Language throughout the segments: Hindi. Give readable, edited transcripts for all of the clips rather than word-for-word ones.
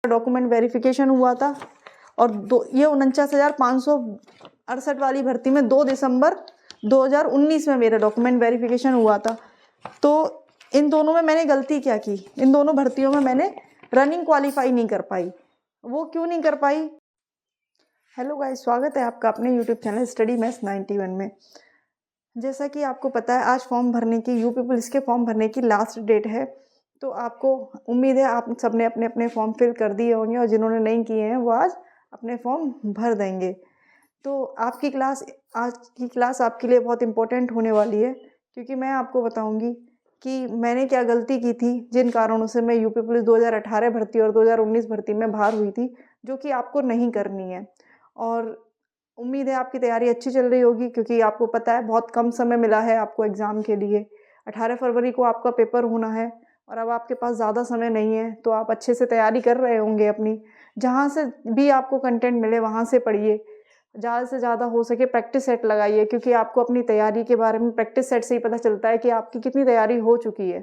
डॉक्यूमेंट वेरिफिकेशन हुआ था और ये 49,568 वाली भर्ती में 2 दिसंबर 2019 में मेरा डॉक्यूमेंट वेरिफिकेशन हुआ था। तो इन दोनों में मैंने गलती क्या की, इन दोनों भर्तियों में मैंने रनिंग क्वालिफाई नहीं कर पाई। वो क्यों नहीं कर पाई? हेलो गाइस, स्वागत है आपका अपने यूट्यूब चैनल स्टडी मैथ्स 91 में। जैसा कि आपको पता है, आज फॉर्म भरने की यूपी पुलिस के फॉर्म भरने की लास्ट डेट है। तो आपको उम्मीद है आप सबने अपने अपने फॉर्म फिल कर दिए होंगे और जिन्होंने नहीं किए हैं वो आज अपने फॉर्म भर देंगे। तो आज की क्लास आपके लिए बहुत इम्पोर्टेंट होने वाली है, क्योंकि मैं आपको बताऊंगी कि मैंने क्या गलती की थी, जिन कारणों से मैं यूपी पुलिस 2018 भर्ती और 2019 भर्ती में बाहर हुई थी, जो कि आपको नहीं करनी है। और उम्मीद है आपकी तैयारी अच्छी चल रही होगी, क्योंकि आपको पता है बहुत कम समय मिला है आपको एग्ज़ाम के लिए। 18 फरवरी को आपका पेपर होना है और अब आपके पास ज़्यादा समय नहीं है, तो आप अच्छे से तैयारी कर रहे होंगे अपनी। जहाँ से भी आपको कंटेंट मिले वहाँ से पढ़िए, ज़्यादा से ज़्यादा हो सके प्रैक्टिस सेट लगाइए, क्योंकि आपको अपनी तैयारी के बारे में प्रैक्टिस सेट से ही पता चलता है कि आपकी कितनी तैयारी हो चुकी है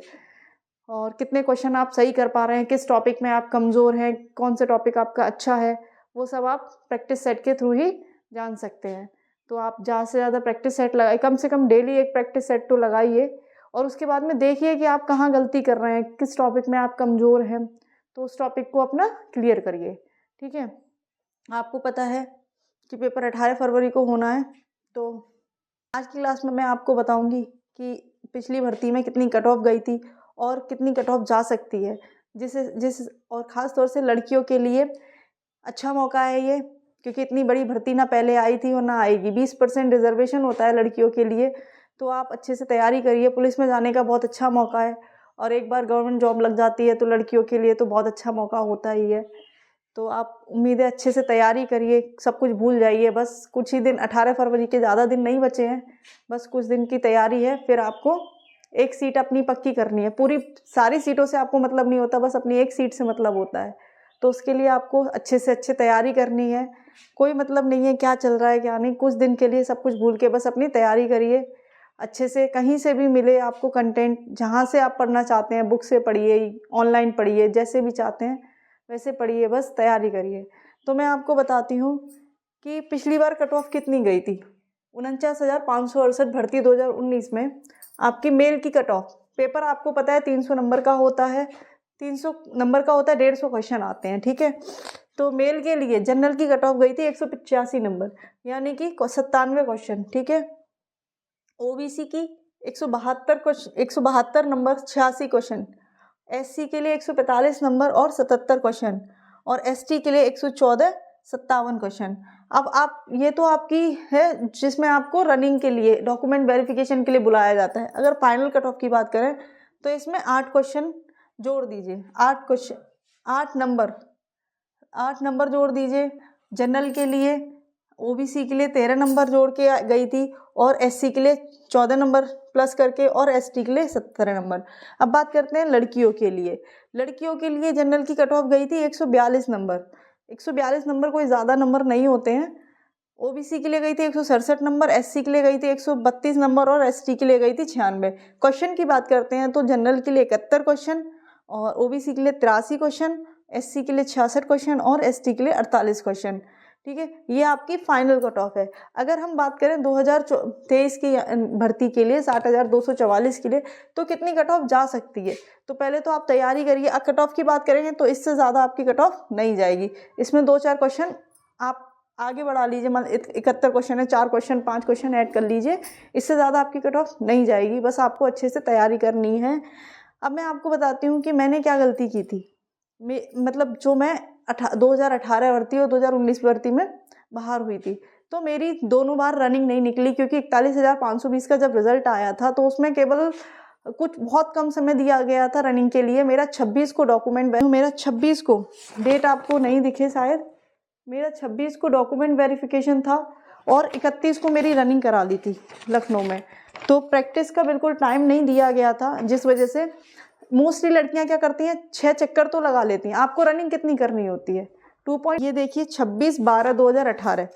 और कितने क्वेश्चन आप सही कर पा रहे हैं, किस टॉपिक में आप कमज़ोर हैं, कौन सा टॉपिक आपका अच्छा है। वो सब आप प्रैक्टिस सेट के थ्रू ही जान सकते हैं। तो आप ज़्यादा से ज़्यादा प्रैक्टिस सेट लगाइए, कम से कम डेली एक प्रैक्टिस सेट तो लगाइए, और उसके बाद में देखिए कि आप कहाँ गलती कर रहे हैं, किस टॉपिक में आप कमज़ोर हैं, तो उस टॉपिक को अपना क्लियर करिए। ठीक है, आपको पता है कि पेपर 18 फरवरी को होना है। तो आज की क्लास में मैं आपको बताऊंगी कि पिछली भर्ती में कितनी कट ऑफ गई थी और कितनी कट ऑफ जा सकती है, और ख़ास तौर से लड़कियों के लिए अच्छा मौका है ये, क्योंकि इतनी बड़ी भर्ती ना पहले आई थी और ना आएगी। 20% रिजर्वेशन होता है लड़कियों के लिए, तो आप अच्छे से तैयारी करिए। पुलिस में जाने का बहुत अच्छा मौका है, और एक बार गवर्नमेंट जॉब लग जाती है तो लड़कियों के लिए तो बहुत अच्छा मौका होता ही है। तो आप उम्मीद है अच्छे से तैयारी करिए, सब कुछ भूल जाइए। बस कुछ ही दिन, 18 फरवरी के ज़्यादा दिन नहीं बचे हैं, बस कुछ दिन की तैयारी है। फिर आपको एक सीट अपनी पक्की करनी है। पूरी सारी सीटों से आपको मतलब नहीं होता, बस अपनी एक सीट से मतलब होता है। तो उसके लिए आपको अच्छे से अच्छे तैयारी करनी है। कोई मतलब नहीं है क्या चल रहा है क्या नहीं, कुछ दिन के लिए सब कुछ भूल के बस अपनी तैयारी करिए अच्छे से। कहीं से भी मिले आपको कंटेंट, जहाँ से आप पढ़ना चाहते हैं, बुक से पढ़िए, ऑनलाइन पढ़िए, जैसे भी चाहते हैं वैसे पढ़िए, बस तैयारी करिए। तो मैं आपको बताती हूँ कि पिछली बार कट ऑफ कितनी गई थी। 49,568 भर्ती 2019 में आपकी मेल की कट ऑफ। पेपर आपको पता है 300 नंबर का होता है, 300 नंबर का होता है, 150 क्वेश्चन आते हैं। ठीक है, तो मेल के लिए जनरल की कट ऑफ गई थी 185 नंबर, यानी कि 97 क्वेश्चन। ठीक है, ओबीसी की 172 नंबर, 86 क्वेश्चन। एससी के लिए 145 नंबर और 77 क्वेश्चन, और एसटी के लिए 114, 57 क्वेश्चन। अब आप, ये तो आपकी है जिसमें आपको रनिंग के लिए, डॉक्यूमेंट वेरिफिकेशन के लिए बुलाया जाता है। अगर फाइनल कट ऑफ की बात करें तो इसमें 8 क्वेश्चन जोड़ दीजिए, 8 क्वेश्चन, 8 नंबर जोड़ दीजिए। जनरल के लिए, ओबीसी के लिए 13 नंबर जोड़ के गई थी, और एससी के लिए 14 नंबर प्लस करके, और एसटी के लिए 17 नंबर। अब बात करते हैं लड़कियों के लिए। लड़कियों के लिए जनरल की कट ऑफ गई थी 142 नंबर। 142 नंबर कोई ज़्यादा नंबर नहीं होते हैं। ओबीसी के लिए गई थी 167 नंबर, एससी के लिए गई थी 132 नंबर, और एसटी के लिए गई थी 96। क्वेश्चन की बात करते हैं तो जनरल के लिए 71 क्वेश्चन, और ओबीसी के लिए 83 क्वेश्चन, एससी के लिए 66 क्वेश्चन, और एसटी के लिए 48 क्वेश्चन। ठीक है, ये आपकी फाइनल कट ऑफ है। अगर हम बात करें 2023 की भर्ती के लिए, 60,244 के लिए, तो कितनी कट ऑफ जा सकती है? तो पहले तो आप तैयारी करिए। अब कट ऑफ की बात करेंगे तो इससे ज़्यादा आपकी कट ऑफ नहीं जाएगी। इसमें 2-4 क्वेश्चन आप आगे बढ़ा लीजिए, मान 71 क्वेश्चन है, 4 क्वेश्चन, 5 क्वेश्चन ऐड कर लीजिए, इससे ज़्यादा आपकी कट ऑफ नहीं जाएगी। बस आपको अच्छे से तैयारी करनी है। अब मैं आपको बताती हूँ कि मैंने क्या गलती की थी। मतलब जो मैं 2018 भर्ती और 2019 भर्ती में बाहर हुई थी, तो मेरी दोनों बार रनिंग नहीं निकली, क्योंकि 41,520 का जब रिजल्ट आया था तो उसमें केवल कुछ बहुत कम समय दिया गया था रनिंग के लिए। मेरा 26 को डॉक्यूमेंट, मेरा 26 को, डेट आपको नहीं दिखे शायद, मेरा 26 को डॉक्यूमेंट वेरिफिकेशन था और 31 को मेरी रनिंग करा ली थी लखनऊ में। तो प्रैक्टिस का बिल्कुल टाइम नहीं दिया गया था, जिस वजह से मोस्टली लड़कियां क्या करती हैं, 6 चक्कर तो लगा लेती हैं। आपको रनिंग कितनी करनी होती है? 2 पॉइंट। ये देखिए 26/12/2018,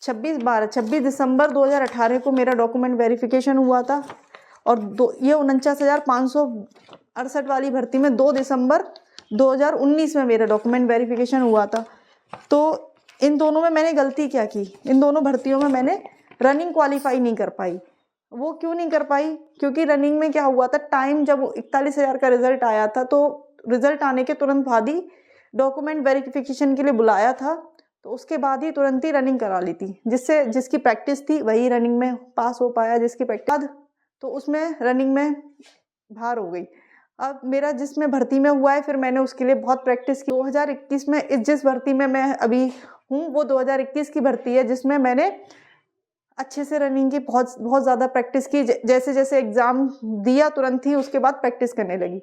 26 दिसंबर 2018 को मेरा डॉक्यूमेंट वेरिफिकेशन हुआ था, और ये 49,568 वाली भर्ती में 2 दिसंबर 2019 में मेरा डॉक्यूमेंट वेरिफिकेशन हुआ था। तो इन दोनों में मैंने गलती क्या की, इन दोनों भर्तियों में मैंने रनिंग क्वालिफाई नहीं कर पाई। वो क्यों नहीं कर पाई? क्योंकि रनिंग में क्या हुआ था, टाइम जब 41,000 का रिजल्ट आया था तो रिजल्ट आने के तुरंत बाद ही डॉक्यूमेंट वेरिफिकेशन के लिए बुलाया था, तो उसके बाद ही तुरंत ही रनिंग करा ली थी। जिसकी प्रैक्टिस थी वही रनिंग में पास हो पाया, जिसकी प्रैक्टिस तो उसमें रनिंग में बाहर हो गई। अब मेरा जिसमें भर्ती में हुआ है, फिर मैंने उसके लिए बहुत प्रैक्टिस की। 2021 में जिस भर्ती में मैं अभी हूँ वो 2021 की भर्ती है, जिसमें मैंने अच्छे से रनिंग की बहुत ज़्यादा प्रैक्टिस की। जैसे जैसे एग्ज़ाम दिया तुरंत ही उसके बाद प्रैक्टिस करने लगी,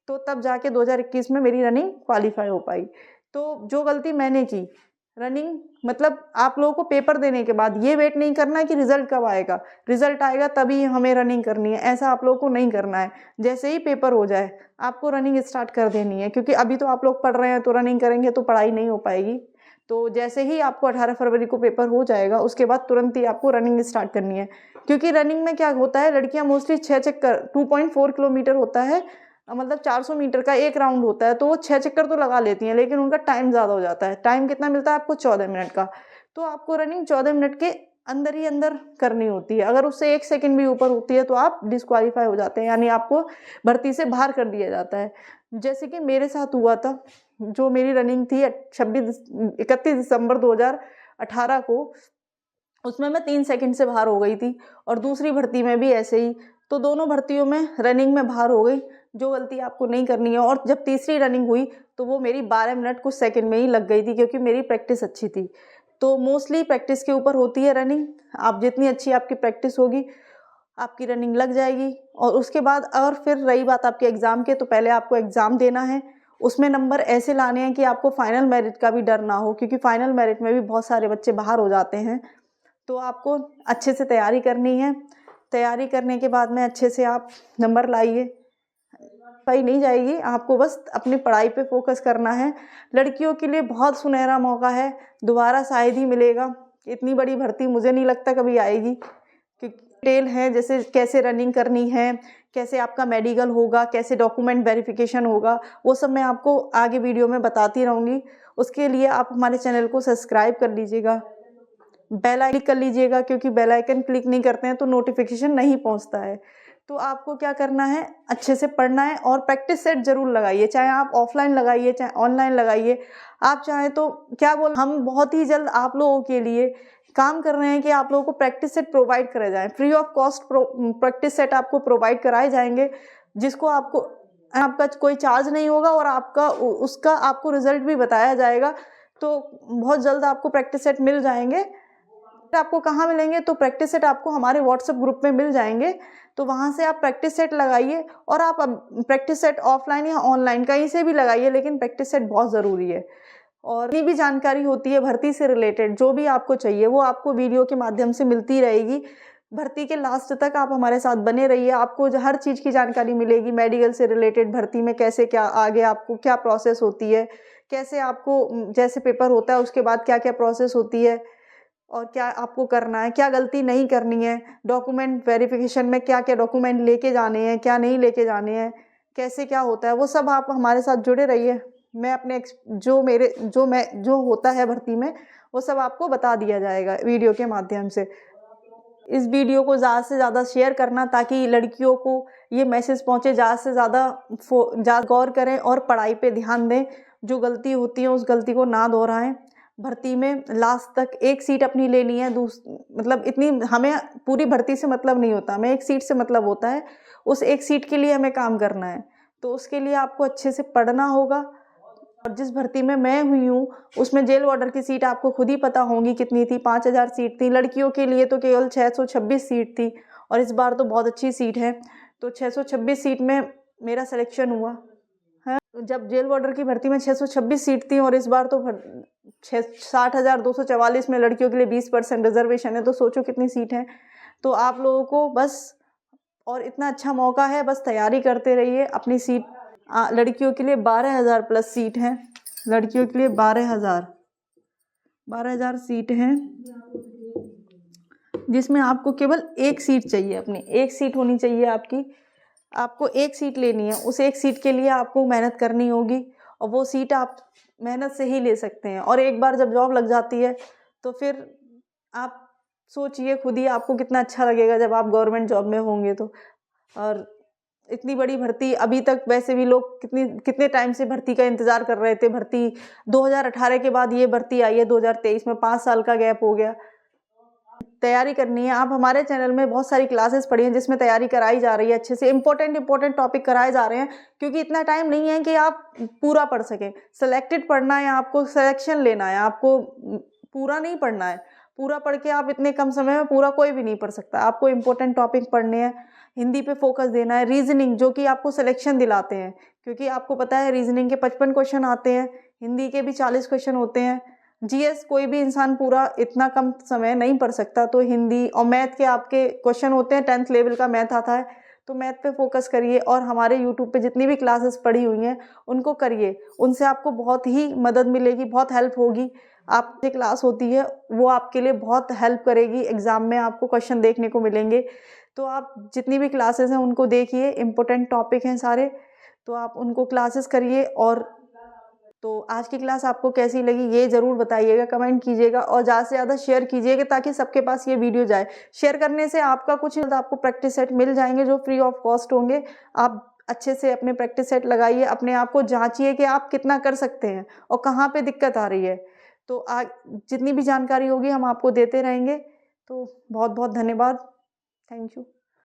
तो तब जाके 2021 में मेरी रनिंग क्वालिफाई हो पाई। तो जो गलती मैंने की, रनिंग मतलब आप लोगों को पेपर देने के बाद ये वेट नहीं करना है कि रिजल्ट कब आएगा, रिजल्ट आएगा तभी हमें रनिंग करनी है, ऐसा आप लोगों को नहीं करना है। जैसे ही पेपर हो जाए आपको रनिंग स्टार्ट कर देनी है, क्योंकि अभी तो आप लोग पढ़ रहे हैं तो रनिंग करेंगे तो पढ़ाई नहीं हो पाएगी। तो जैसे ही आपको 18 फरवरी को पेपर हो जाएगा उसके बाद तुरंत ही आपको रनिंग स्टार्ट करनी है। क्योंकि रनिंग में क्या होता है, लड़कियां मोस्टली 6 चक्कर 2.4 किलोमीटर होता है, मतलब 400 मीटर का एक राउंड होता है, तो वो 6 चक्कर तो लगा लेती हैं, लेकिन उनका टाइम ज़्यादा हो जाता है। टाइम कितना मिलता है आपको? 14 मिनट का। तो आपको रनिंग 14 मिनट के अंदर ही अंदर करनी होती है। अगर उससे 1 सेकंड भी ऊपर होती है तो आप डिस्क्वालीफाई हो जाते हैं, यानी आपको भर्ती से बाहर कर दिया जाता है। जैसे कि मेरे साथ हुआ था, जो मेरी रनिंग थी 31 दिसंबर 2018 को, उसमें मैं 3 सेकंड से बाहर हो गई थी, और दूसरी भर्ती में भी ऐसे ही। तो दोनों भर्तियों में रनिंग में बाहर हो गई, जो गलती आपको नहीं करनी है। और जब तीसरी रनिंग हुई तो वो मेरी 12 मिनट कुछ सेकंड में ही लग गई थी, क्योंकि मेरी प्रैक्टिस अच्छी थी। तो मोस्टली प्रैक्टिस के ऊपर होती है रनिंग। आप जितनी अच्छी आपकी प्रैक्टिस होगी आपकी रनिंग लग जाएगी। और उसके बाद और फिर रही बात आपके एग्ज़ाम के, तो पहले आपको एग्ज़ाम देना है, उसमें नंबर ऐसे लाने हैं कि आपको फाइनल मेरिट का भी डर ना हो, क्योंकि फाइनल मेरिट में भी बहुत सारे बच्चे बाहर हो जाते हैं। तो आपको अच्छे से तैयारी करनी है। तैयारी करने के बाद में अच्छे से आप नंबर लाइए, पढ़ाई नहीं जाएगी, आपको बस अपनी पढ़ाई पे फोकस करना है। लड़कियों के लिए बहुत सुनहरा मौका है, दोबारा शायद ही मिलेगा। इतनी बड़ी भर्ती मुझे नहीं लगता कभी आएगी, क्योंकि डिटेल है, जैसे कैसे रनिंग करनी है, कैसे आपका मेडिकल होगा, कैसे डॉक्यूमेंट वेरिफिकेशन होगा, वो सब मैं आपको आगे वीडियो में बताती रहूँगी। उसके लिए आप हमारे चैनल को सब्सक्राइब कर लीजिएगा, बेल आइकन क्लिक कर लीजिएगा, क्योंकि बेल आइकन क्लिक नहीं करते हैं तो नोटिफिकेशन नहीं पहुंचता है। तो आपको क्या करना है, अच्छे से पढ़ना है और प्रैक्टिस सेट जरूर लगाइए, चाहे आप ऑफलाइन लगाइए चाहे ऑनलाइन लगाइए। आप चाहें तो क्या बोल, हम बहुत ही जल्द आप लोगों के लिए काम कर रहे हैं कि आप लोगों को प्रैक्टिस सेट प्रोवाइड कराए जाएं। Free of cost practice set आपको प्रोवाइड कराए जाएंगे, जिसको आपका कोई चार्ज नहीं होगा, और उसका आपको रिजल्ट भी बताया जाएगा। तो बहुत जल्द आपको प्रैक्टिस सेट मिल जाएंगे। आपको कहाँ मिलेंगे? तो प्रैक्टिस सेट आपको हमारे व्हाट्सएप ग्रुप में मिल जाएंगे, तो वहाँ से आप प्रैक्टिस सेट लगाइए। और आप प्रैक्टिस सेट ऑफलाइन या ऑनलाइन कहीं से भी लगाइए, लेकिन प्रैक्टिस सेट बहुत ज़रूरी है। और जितनी भी जानकारी होती है भर्ती से रिलेटेड, जो भी आपको चाहिए वो आपको वीडियो के माध्यम से मिलती रहेगी। भर्ती के लास्ट तक आप हमारे साथ बने रहिए, आपको हर चीज़ की जानकारी मिलेगी। मेडिकल से रिलेटेड भर्ती में कैसे क्या आगे आपको क्या प्रोसेस होती है, कैसे आपको जैसे पेपर होता है उसके बाद क्या क्या प्रोसेस होती है, और क्या आपको करना है, क्या गलती नहीं करनी है, डॉक्यूमेंट वेरिफिकेशन में क्या क्या डॉक्यूमेंट लेके जाने हैं, क्या नहीं लेके जाने हैं, कैसे क्या होता है, वो सब आप हमारे साथ जुड़े रहिए। मैं अपने जो होता है भर्ती में वो सब आपको बता दिया जाएगा वीडियो के माध्यम से। इस वीडियो को ज़्यादा से ज़्यादा शेयर करना, ताकि लड़कियों को ये मैसेज पहुँचे, ज़्यादा से ज़्यादा गौर करें और पढ़ाई पे ध्यान दें। जो गलती होती है उस गलती को ना दोहराएं। भर्ती में लास्ट तक एक सीट अपनी लेनी है, मतलब इतनी हमें पूरी भर्ती से मतलब नहीं होता, हमें एक सीट से मतलब होता है। उस एक सीट के लिए हमें काम करना है, तो उसके लिए आपको अच्छे से पढ़ना होगा। और जिस भर्ती में मैं हुई हूँ उसमें जेल वार्डर की सीट आपको खुद ही पता होंगी कितनी थी, 5000 सीट थी। लड़कियों के लिए तो केवल 626 सीट थी, और इस बार तो बहुत अच्छी सीट है। तो 626 सीट में मेरा सिलेक्शन हुआ है। जब जेल वार्डर की भर्ती में 626 सीट थी, और इस बार तो 60,244 में लड़कियों के लिए 20% रिजर्वेशन है, तो सोचो कितनी सीट है। तो आप लोगों को बस, और इतना अच्छा मौका है, बस तैयारी करते रहिए अपनी सीट। लड़कियों के लिए 12,000 प्लस सीट हैं, लड़कियों के लिए 12,000 सीट हैं, जिसमें आपको केवल एक सीट चाहिए, अपनी एक सीट होनी चाहिए आपकी। आपको एक सीट लेनी है, उस एक सीट के लिए आपको मेहनत करनी होगी। और वो सीट आप मेहनत से ही ले सकते हैं। और एक बार जब जॉब लग जाती है तो फिर आप सोचिए खुद ही आपको कितना अच्छा लगेगा जब आप गवर्नमेंट जॉब में होंगे तो। और इतनी बड़ी भर्ती, अभी तक वैसे भी लोग कितने टाइम से भर्ती का इंतज़ार कर रहे थे। भर्ती 2018 के बाद ये भर्ती आई है 2023 में, 5 साल का गैप हो गया। तैयारी करनी है, आप हमारे चैनल में बहुत सारी क्लासेस पढ़ी हैं जिसमें तैयारी कराई जा रही है, अच्छे से इंपॉर्टेंट टॉपिक कराए जा रहे हैं, क्योंकि इतना टाइम नहीं है कि आप पूरा पढ़ सकें। सिलेक्टेड पढ़ना है, आपको सिलेक्शन लेना है, आपको पूरा नहीं पढ़ना है। पूरा पढ़ के आप इतने कम समय में पूरा कोई भी नहीं पढ़ सकता। आपको इंपॉर्टेंट टॉपिक पढ़ने हैं, हिंदी पे फोकस देना है, रीजनिंग जो कि आपको सिलेक्शन दिलाते हैं, क्योंकि आपको पता है रीजनिंग के 55 क्वेश्चन आते हैं, हिंदी के भी 40 क्वेश्चन होते हैं। जीएस कोई भी इंसान पूरा इतना कम समय नहीं पढ़ सकता, तो हिंदी और मैथ के आपके क्वेश्चन होते हैं, 10th लेवल का मैथ आता है, तो मैथ पे फोकस करिए। और हमारे यूट्यूब पे जितनी भी क्लासेस पढ़ी हुई हैं उनको करिए, उनसे आपको बहुत ही मदद मिलेगी, बहुत हेल्प होगी। आप जो क्लास होती है वो आपके लिए बहुत हेल्प करेगी, एग्ज़ाम में आपको क्वेश्चन देखने को मिलेंगे। तो आप जितनी भी क्लासेस हैं उनको देखिए, इम्पोर्टेंट टॉपिक हैं सारे, तो आप उनको क्लासेस करिए। और तो आज की क्लास आपको कैसी लगी ये ज़रूर बताइएगा, कमेंट कीजिएगा और ज़्यादा से ज़्यादा शेयर कीजिएगा ताकि सबके पास ये वीडियो जाए। शेयर करने से आपका कुछ आपको प्रैक्टिस सेट मिल जाएंगे जो फ्री ऑफ कॉस्ट होंगे। आप अच्छे से अपने प्रैक्टिस सेट लगाइए, अपने आप को जांचिए कि आप कितना कर सकते हैं और कहाँ पे दिक्कत आ रही है। तो आज जितनी भी जानकारी होगी हम आपको देते रहेंगे। तो बहुत बहुत धन्यवाद। Thank you.